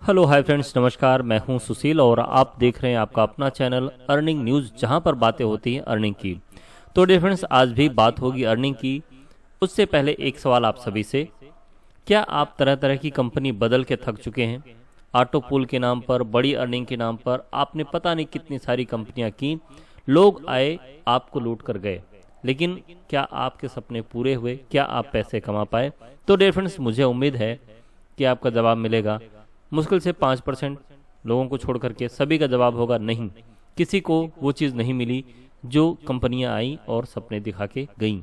Hello hi friends, नमस्कार। मैं हूं सुशील और आप देख रहे हैं आपका अपना चैनल अर्निंग न्यूज़, जहां पर बातें होती हैं अर्निंग की। तो डियर फ्रेंड्स, आज भी बात होगी अर्निंग की। उससे पहले एक सवाल आप सभी से, क्या आप तरह तरह की कंपनी बदल के थक चुके हैं? ऑटो पूल के नाम पर, बड़ी अर्निंग के नाम पर आपने पता नहीं कितनी सारी कंपनियां की, लोग आए आपको लूट कर गए, लेकिन क्या आपके सपने पूरे हुए? क्या आप पैसे कमा पाए? तो डियर फ्रेंड्स, मुझे उम्मीद है कि आपका जवाब मिलेगा। मुश्किल से 5% लोगों को छोड़ करके सभी का जवाब होगा नहीं। किसी को वो चीज़ नहीं मिली जो कंपनियां आई और सपने दिखा के गईं।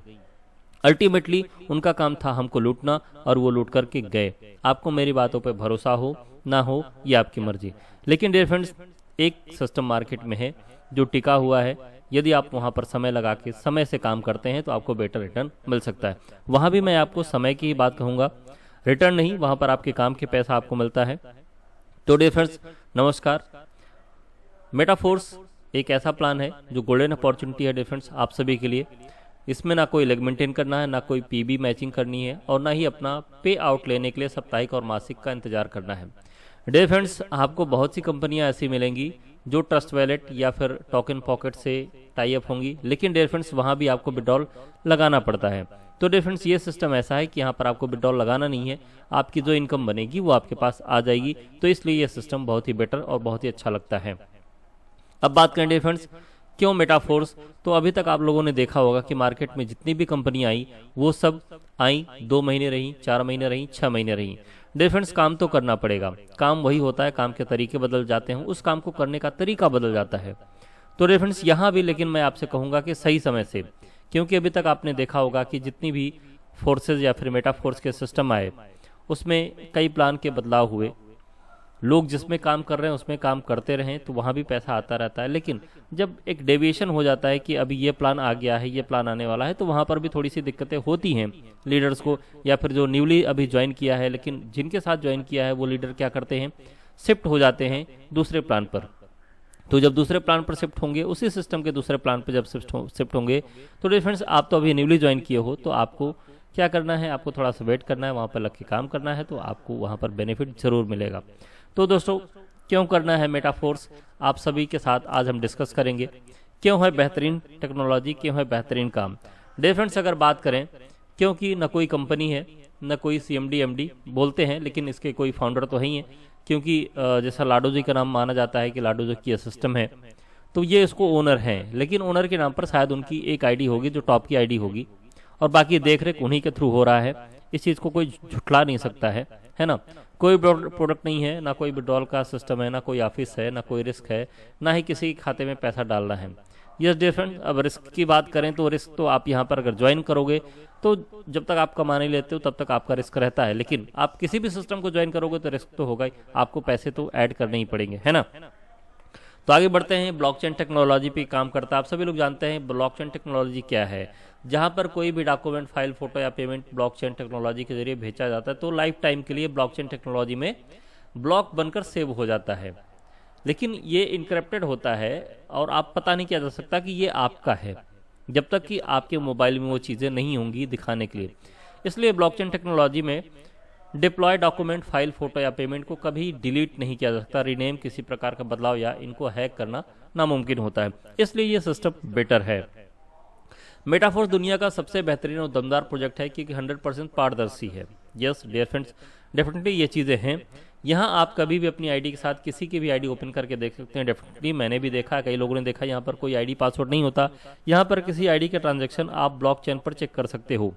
अल्टीमेटली उनका काम था हमको लूटना, और वो लूट करके गए। आपको मेरी बातों पे भरोसा हो ना हो, ये आपकी मर्जी। लेकिन डियर फ्रेंड्स, एक सिस्टम मार्केट में है जो टिका हुआ है। यदि आप वहाँ पर समय लगा के समय से काम करते हैं तो आपको बेटर रिटर्न मिल सकता है। वहाँ भी मैं आपको समय की ही बात कहूँगा, रिटर्न नहीं। वहाँ पर आपके काम के पैसा आपको मिलता है। तो डियर फ्रेंड्स, नमस्कार। मेटाफोर्स एक ऐसा प्लान है जो गोल्डन अपॉर्चुनिटी है डियर फ्रेंड्स, आप सभी के लिए। इसमें ना कोई लेग मेंटेन करना है, ना कोई पीबी मैचिंग करनी है, और ना ही अपना पे आउट लेने के लिए साप्ताहिक और मासिक का इंतजार करना है। डियर फ्रेंड्स, आपको बहुत सी कंपनियां ऐसी मिलेंगी जो ट्रस्ट वैलेट या फिर टोकन पॉकेट से टाई अप होंगी, लेकिन डियर फ्रेंड्स वहाँ भी आपको विड्रॉल लगाना पड़ता है। तो डियर फ्रेंड्स, ये सिस्टम ऐसा है कि यहाँ पर आपको विड्रॉल लगाना नहीं है, आपकी जो इनकम बनेगी वो आपके पास आ जाएगी। तो इसलिए ये सिस्टम बहुत ही बेटर और बहुत ही अच्छा लगता है। अब बात करें डियर फ्रेंड्स, क्यों मेटाफोर्स? तो अभी तक आप लोगों ने देखा होगा कि मार्केट में जितनी भी कंपनी आई वो सब आई 2 महीने रही, 4 महीने रही, 6 महीने रही। डियर फ्रेंड्स, काम तो करना पड़ेगा। काम वही होता है, काम के तरीके बदल जाते हैं, उस काम को करने का तरीका बदल जाता है। तो डियर फ्रेंड्स, यहाँ भी लेकिन मैं आपसे कहूँगा कि सही समय से, क्योंकि अभी तक आपने देखा होगा कि जितनी भी फोर्सेज या फिर मेटाफोर्स के सिस्टम आए उसमें कई प्लान के बदलाव हुए। लोग जिसमें काम कर रहे हैं उसमें काम करते रहें तो वहाँ भी पैसा आता रहता है, लेकिन जब एक डेविएशन हो जाता है कि अभी ये प्लान आ गया है, ये प्लान आने वाला है, तो वहाँ पर भी थोड़ी सी दिक्कतें होती हैं लीडर्स को, या फिर जो न्यूली अभी ज्वाइन किया है, लेकिन जिनके साथ ज्वाइन किया है वो लीडर क्या करते हैं, शिफ्ट हो जाते हैं दूसरे प्लान पर। तो जब दूसरे प्लान पर शिफ्ट होंगे, उसी सिस्टम के दूसरे प्लान पर जब शिफ्ट होंगे, तो डियर फ्रेंड्स, आप तो अभी न्यूली ज्वाइन किए हो, तो आपको क्या करना है, आपको थोड़ा सा वेट करना है, वहाँ पर लग के काम करना है, तो आपको वहाँ पर बेनिफिट जरूर मिलेगा। तो दोस्तों, क्यों करना है मेटाफोर्स, आप सभी के साथ आज हम डिस्कस करेंगे। क्यों है बेहतरीन टेक्नोलॉजी, क्यों है बेहतरीन काम? डियर फ्रेंड्स, अगर बात करें, क्योंकि न कोई कंपनी है, न कोई सीएमडी एमडी बोलते हैं, लेकिन इसके कोई फाउंडर तो है ही है। क्योंकि जैसा लाडो जी का नाम माना जाता है कि लाडो जी की सिस्टम है, तो ये इसको ओनर हैं, लेकिन ओनर के नाम पर शायद उनकी एक आईडी होगी जो टॉप की आईडी होगी, और बाकी देख रेख उन्हीं के थ्रू हो रहा है। इस चीज़ को कोई झुठला नहीं सकता है ना। कोई प्रोडक्ट नहीं है, ना कोई विड्रॉल का सिस्टम है, ना कोई ऑफिस है, ना कोई रिस्क है, ना ही किसी के खाते में पैसा डालना है। यस डियर फ्रेंड, अब रिस्क की बात करें तो रिस्क तो आप यहाँ पर अगर ज्वाइन करोगे तो जब तक आप कमा नहीं लेते हो तब तक आपका रिस्क रहता है, लेकिन आप किसी भी सिस्टम को ज्वाइन करोगे तो रिस्क तो होगा ही, आपको पैसे तो ऐड करने ही पड़ेंगे, है ना। तो आगे बढ़ते हैं। ब्लॉकचेन टेक्नोलॉजी पे काम करता है। आप सभी लोग जानते हैं ब्लॉकचेन टेक्नोलॉजी क्या है। जहां पर कोई भी डॉक्यूमेंट, फाइल, फोटो या पेमेंट ब्लॉकचेन टेक्नोलॉजी के जरिए भेजा जाता है तो लाइफ टाइम के लिए ब्लॉकचेन टेक्नोलॉजी में ब्लॉक बनकर सेव हो जाता है। लेकिन ये इनक्रिप्टेड होता है और आप पता नहीं किया जा सकता कि ये आपका है, जब तक कि आपके मोबाइल में वो चीज़ें नहीं होंगी दिखाने के लिए। इसलिए ब्लॉकचेन टेक्नोलॉजी में डिप्लॉय डॉक्यूमेंट, फाइल, फोटो या पेमेंट को कभी डिलीट नहीं किया जा सकता, रीनेम, किसी प्रकार का बदलाव या इनको हैक करना नामुमकिन होता है। इसलिए ये सिस्टम बेटर है। मेटाफोर्स दुनिया का सबसे बेहतरीन और दमदार प्रोजेक्ट है क्योंकि 100% पारदर्शी है। यस डियर फ्रेंड्स, डेफिनेटली ये चीज़ें हैं। यहाँ आप कभी भी अपनी आईडी के साथ किसी की भी आईडी ओपन करके देख सकते हैं। डेफिनेटली मैंने भी देखा, कई लोगों ने देखा, यहाँ पर कोई आईडी पासवर्ड नहीं होता। यहाँ पर किसी आईडी के ट्रांजैक्शन आप ब्लॉकचेन पर चेक कर सकते हो।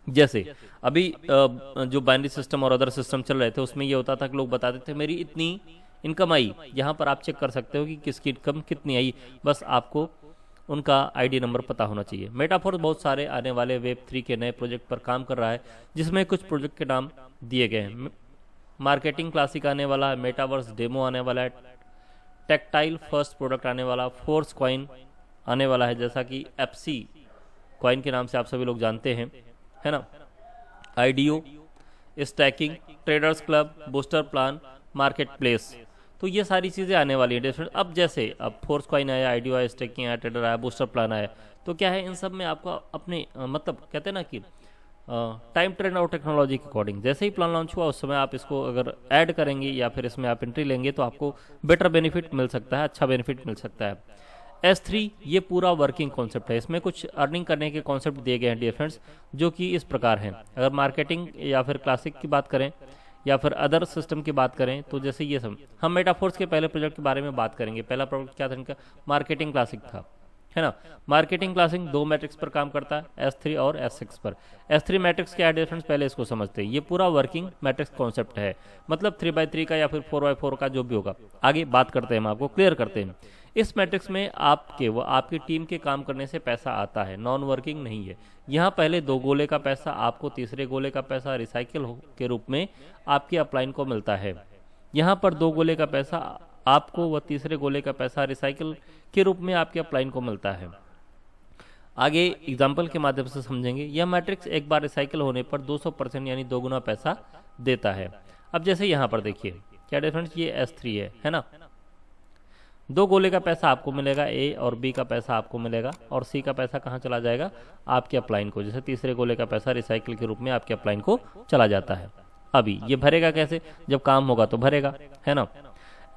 जैसे अभी जो बाइनरी सिस्टम और अदर सिस्टम चल रहे थे उसमें ये होता था कि लोग बताते थे मेरी इतनी इनकम आई। यहाँ पर आप चेक कर सकते हो कि किसकी इनकम कितनी आई, बस आपको उनका आईडी नंबर पता होना चाहिए। मेटाफोर्स बहुत सारे आने वाले वेब3 के नए प्रोजेक्ट पर काम कर रहा है, जिसमें कुछ प्रोजेक्ट के नाम दिए गए हैं। मार्केटिंग क्लासिक आने वाला है, मेटावर्स डेमो आने वाला है, टेक्टाइल फर्स्ट प्रोडक्ट आने वाला, फोर्स कॉइन आने वाला है, जैसा कि एफसी कॉइन के नाम से आप सभी लोग जानते हैं, है ना। IDO, stacking, traders club, booster plan, market place, तो ये सारी चीज़ें आने वाली है डिफरेंट। अब जैसे अब फोर्स कॉइन आया, आईडीओ आया, स्टैकिंग आया, ट्रेडर आया, बूस्टर प्लान आया, तो क्या है इन सब में आपको अपने मतलब कहते हैं ना कि टाइम ट्रेंड और टेक्नोलॉजी के अकॉर्डिंग। जैसे ही प्लान लॉन्च हुआ उस समय आप इसको अगर ऐड करेंगे या फिर इसमें आप एंट्री लेंगे तो आपको बेटर बेनिफिट मिल सकता है, अच्छा बेनिफिट मिल सकता है। S3 ये पूरा वर्किंग कॉन्सेप्ट है, इसमें कुछ अर्निंग करने के कॉन्सेप्ट दिए गए हैं डियर फ्रेंड्स, जो कि इस प्रकार हैं। अगर मार्केटिंग या फिर क्लासिक की बात करें या फिर अदर सिस्टम की बात करें तो जैसे ये सब हम मेटाफोर्स के पहले प्रोजेक्ट के बारे में बात करेंगे। पहला प्रोजेक्ट क्या था इनका, मार्केटिंग क्लासिक था, है ना। मार्केटिंग क्लासिक 2 मैट्रिक्स पर काम करता है, S3 और S6 पर। S3 मैट्रिक्स क्या है डिफरेंस, पहले इसको समझते हैं। ये पूरा वर्किंग मैट्रिक्स कॉन्सेप्ट है, मतलब 3x3 का या फिर 4x4 का जो भी होगा, आगे बात करते हैं, हम आपको क्लियर करते हैं। इस मैट्रिक्स में आपकी टीम के काम करने से पैसा आता है, नॉन वर्किंग नहीं है। यहाँ पहले 2 गोले का पैसा आपको, तीसरे गोले का पैसा रिसाइकिल के रूप में आपके अपलाइन को मिलता है। यहाँ पर 2 गोले का पैसा आपको व तीसरे गोले का पैसा रिसाइकिल के रूप में आपके अपलाइन को मिलता है। आगे एग्जाम्पल के माध्यम से समझेंगे। यह मैट्रिक्स एक बार रिसाइकिल होने पर 200% यानी 2 गुना पैसा देता है। अब जैसे यहाँ पर देखिए क्या डिफरेंस, ये S3 है ना। 2 गोले का पैसा आपको मिलेगा, A और B का पैसा आपको मिलेगा, और C का पैसा कहाँ चला जाएगा, आपके अपलाइन को। जैसे तीसरे गोले का पैसा रिसाइकिल के रूप में आपके अपलाइन को चला जाता है। अभी ये भरेगा कैसे, जब काम होगा तो भरेगा, है ना।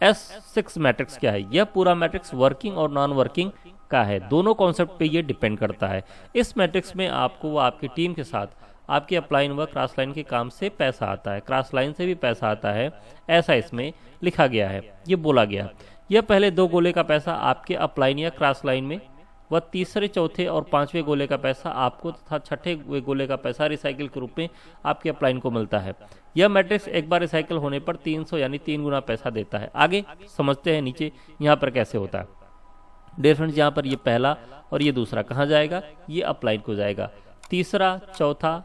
S6 मैट्रिक्स क्या है, यह पूरा मैट्रिक्स वर्किंग और नॉन वर्किंग का है, दोनों कॉन्सेप्ट पे ये डिपेंड करता है। इस मैट्रिक्स में आपको व आपकी टीम के साथ आपके अपलाइन व क्रॉस लाइन के काम से पैसा आता है, क्रॉस लाइन से भी पैसा आता है, ऐसा इसमें लिखा गया है, ये बोला गया। यह पहले 2 गोले का पैसा आपके अपलाइन या क्रॉस लाइन में व तीसरे, चौथे और 5वें गोले का पैसा आपको तथा छठे गोले का पैसा रिसाइकिल के रूप में आपके अपलाइन को मिलता है। यह मैट्रिक्स एक बार रिसाइकिल होने पर 300 यानी 3 गुना पैसा देता है। आगे समझते हैं नीचे यहाँ पर कैसे होता है। डियर फ्रेंड्स, यहाँ पर ये पहला और ये दूसरा कहाँ जाएगा, ये अपलाइन को जाएगा। तीसरा, चौथा,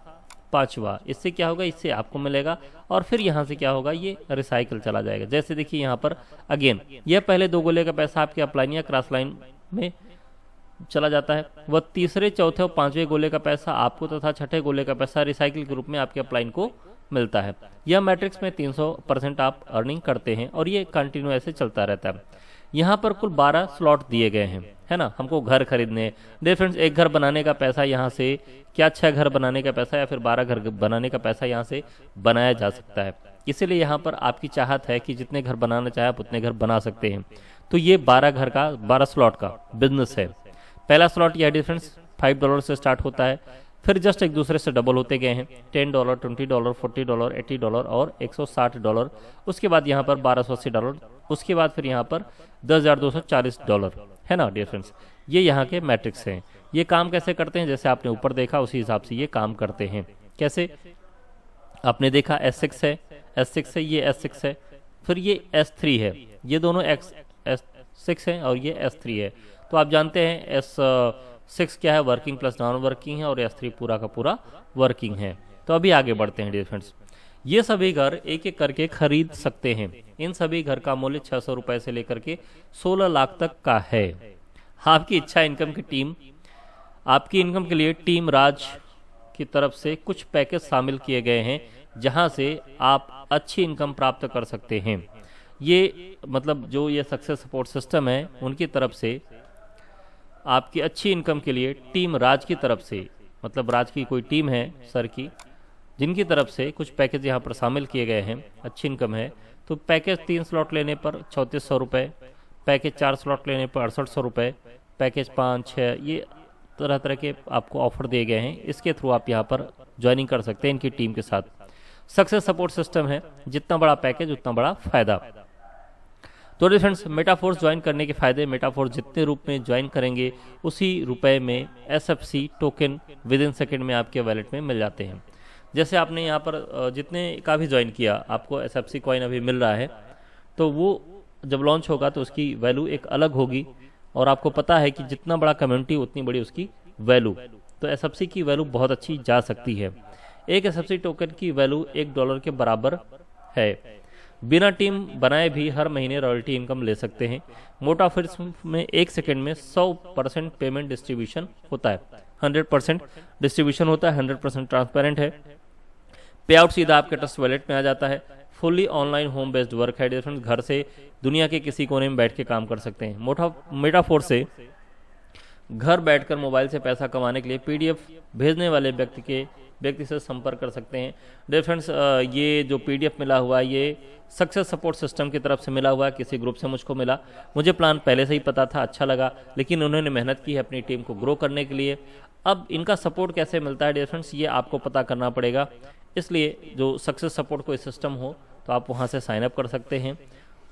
5वां, इससे क्या होगा, इससे आपको मिलेगा, और फिर यहाँ से क्या होगा, ये रिसाइकिल चला जाएगा। जैसे देखिए यहाँ पर अगेन यह पहले 2 गोले का पैसा आपके अपलाइन या क्रॉस लाइन में चला जाता है, वह तीसरे, चौथे और 5वें गोले का पैसा आपको तथा छठे गोले का पैसा रिसाइकिल के रूप में आपके अपलाइन को मिलता है। यह मैट्रिक्स में 300% आप अर्निंग करते हैं और ये कंटिन्यू ऐसे चलता रहता है। यहाँ पर कुल 12 स्लॉट दिए गए हैं, है ना। हमको घर खरीदने, डियर फ्रेंड्स, एक घर बनाने का पैसा यहाँ से क्या 6 घर बनाने का पैसा या फिर 12 घर बनाने का पैसा यहाँ से बनाया जा सकता है। इसीलिए यहाँ पर आपकी चाहत है कि जितने घर बनाना चाहे आप उतने घर बना सकते हैं। तो ये 12 स्लॉट का बिजनेस है। पहला स्लॉट यह डियर फ्रेंड्स $5 से स्टार्ट होता है, फिर जस्ट एक दूसरे से डबल होते गए हैं, $10, $20, $40, $80 और $160। उसके बाद यहाँ पर $1280, उसके बाद फिर यहाँ पर $10,240, है ना डियर फ्रेंड्स। ये यहाँ के मैट्रिक्स हैं। ये काम कैसे करते हैं, जैसे आपने ऊपर देखा उसी हिसाब से ये काम करते हैं। कैसे, आपने देखा S6 है, ये S6 है, फिर ये S3 है, ये दोनों S6 है और ये S3 है। तो आप जानते हैं S6 क्या है, वर्किंग प्लस नॉन वर्किंग है, और S3 पूरा का पूरा वर्किंग है। तो अभी आगे बढ़ते हैं डियर फ्रेंड्स। ये सभी घर एक एक करके खरीद सकते हैं। इन सभी घर का मूल्य 600 रुपए से लेकर के 16 लाख तक का है। आपकी इच्छा इनकम की टीम, आपकी इनकम के लिए टीम राज की तरफ से कुछ पैकेज शामिल किए गए हैं, जहां से आप अच्छी इनकम प्राप्त कर सकते हैं। ये मतलब जो ये सक्सेस सपोर्ट सिस्टम है उनकी तरफ से आपकी अच्छी इनकम के लिए टीम राज की तरफ से, मतलब राज की कोई टीम है सर की, जिनकी तरफ से कुछ पैकेज यहाँ पर शामिल किए गए हैं, अच्छी इनकम है। तो पैकेज 3 स्लॉट लेने पर 3400 रुपये, पैकेज 4 स्लॉट लेने पर 6800 रुपये, पैकेज 5, 6, ये तरह तरह के आपको ऑफर दिए गए हैं। इसके थ्रू आप यहाँ पर ज्वाइनिंग कर सकते हैं इनकी टीम के साथ। सक्सेस सपोर्ट सिस्टम है, जितना बड़ा पैकेज उतना बड़ा फायदा। तो फ्रेंड्स, मेटाफोर्स ज्वाइन करने के फायदे, मेटाफोर्स जितने रूप में ज्वाइन करेंगे उसी रुपए में SFC token with in second में आपके वैलेट में मिल जाते हैं। जैसे आपने यहाँ पर जितने का भी ज्वाइन किया आपको SFC कॉइन अभी मिल रहा है, तो वो जब लॉन्च होगा तो उसकी वैल्यू एक अलग होगी, और आपको पता है कि जितना बड़ा कम्युनिटी उतनी बड़ी उसकी वैल्यू। तो SFC की वैल्यू बहुत अच्छी जा सकती है। एक SFC टोकन की वैल्यू $1 के बराबर है। बिना टीम बनाए भी हर महीने रॉयल्टी इनकम ले सकते हैं। मोटाफिर्स में 1 सेकंड में 100% पेमेंट डिस्ट्रीब्यूशन होता है, 100% डिस्ट्रीब्यूशन होता है, 100% ट्रांसपेरेंट है। पे आउट सीधा आपके ट्रस्ट वॉलेट में आ जाता है। Fully online home based work है, डिफरेंट घर से दुनिया के किसी कोने में बैठ के काम कर सकते हैं। मेटाफोर से घर बैठकर मोबाइल से पैसा कमाने के लिए PDF भेजने वाले व्यक्ति के व्यक्ति से संपर्क कर सकते हैं। डियर फ्रेंड्स, ये जो PDF मिला हुआ है ये सक्सेस सपोर्ट सिस्टम की तरफ से मिला हुआ है, किसी ग्रुप से मुझको मिला। मुझे प्लान पहले से ही पता था, अच्छा लगा, लेकिन उन्होंने मेहनत की है अपनी टीम को ग्रो करने के लिए। अब इनका सपोर्ट कैसे मिलता है डियर फ्रेंड्स, ये आपको पता करना पड़ेगा। इसलिए जो सक्सेस सपोर्ट कोई सिस्टम हो तो आप वहाँ से साइनअप कर सकते हैं,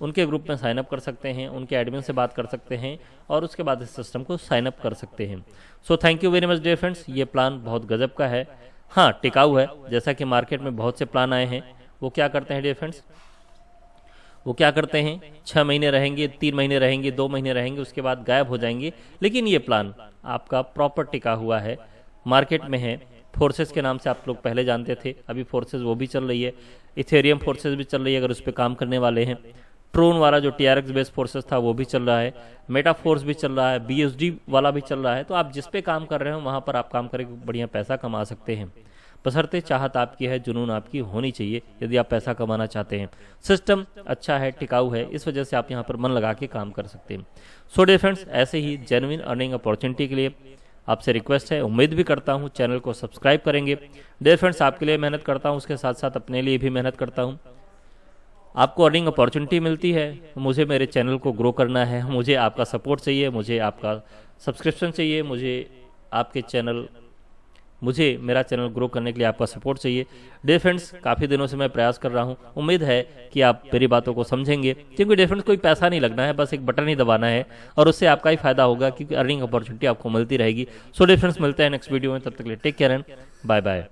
उनके ग्रुप में साइनअप कर सकते हैं, उनके एडमिन से बात कर सकते हैं और उसके बाद इस सिस्टम को साइनअप कर सकते हैं। So thank you very much dear friends, ये प्लान बहुत गजब का है। हाँ, टिकाऊ है। जैसा कि मार्केट में बहुत से प्लान आए हैं, वो क्या करते हैं डियर फ्रेंड्स, वो क्या करते हैं 6 महीने रहेंगे, 3 महीने रहेंगे, 2 महीने रहेंगे, उसके बाद गायब हो जाएंगे। लेकिन ये प्लान आपका प्रॉपर टिका हुआ है, मार्केट में है। फोर्सेस के नाम से आप लोग पहले जानते थे, अभी फोर्सेस वो भी चल रही है, इथेरियम फोर्सेस भी चल रही है अगर उस पर काम करने वाले हैं। ट्रोन वाला जो TRX बेस्ड फोर्सेस था वो भी चल रहा है, मेटा फोर्स भी चल रहा है, BSD वाला भी चल रहा है। तो आप जिस पे काम कर रहे हो वहाँ पर आप काम करके बढ़िया पैसा कमा सकते हैं, बशर्ते चाहत आपकी है, जुनून आपकी होनी चाहिए यदि आप पैसा कमाना चाहते हैं। सिस्टम अच्छा है, टिकाऊ है, इस वजह से आप यहाँ पर मन लगा के काम कर सकते हैं। सो डियर फ्रेंड्स, ऐसे ही जेन्युइन अर्निंग अपॉर्चुनिटी के लिए आपसे रिक्वेस्ट है, उम्मीद भी करता हूँ चैनल को सब्सक्राइब करेंगे। डियर फ्रेंड्स, आपके लिए मेहनत करता हूँ, उसके साथ साथ अपने लिए भी मेहनत करता हूँ। आपको अर्निंग अपॉर्चुनिटी मिलती है, मुझे मेरे चैनल को ग्रो करना है, मुझे आपका सपोर्ट चाहिए, मुझे आपका सब्सक्रिप्शन चाहिए, मुझे मेरा चैनल ग्रो करने के लिए आपका सपोर्ट चाहिए। डियर फ्रेंड्स, काफ़ी दिनों से मैं प्रयास कर रहा हूं, उम्मीद है कि आप मेरी बातों को समझेंगे, क्योंकि डियर फ्रेंड्स कोई पैसा नहीं लगना है, बस एक बटन ही दबाना है और उससे आपका ही फायदा होगा, क्योंकि अर्निंग अपॉर्चुनिटी आपको मिलती रहेगी। सो डियर फ्रेंड्स, मिलते हैं नेक्स्ट वीडियो में, तब तक के लिए take care and bye bye.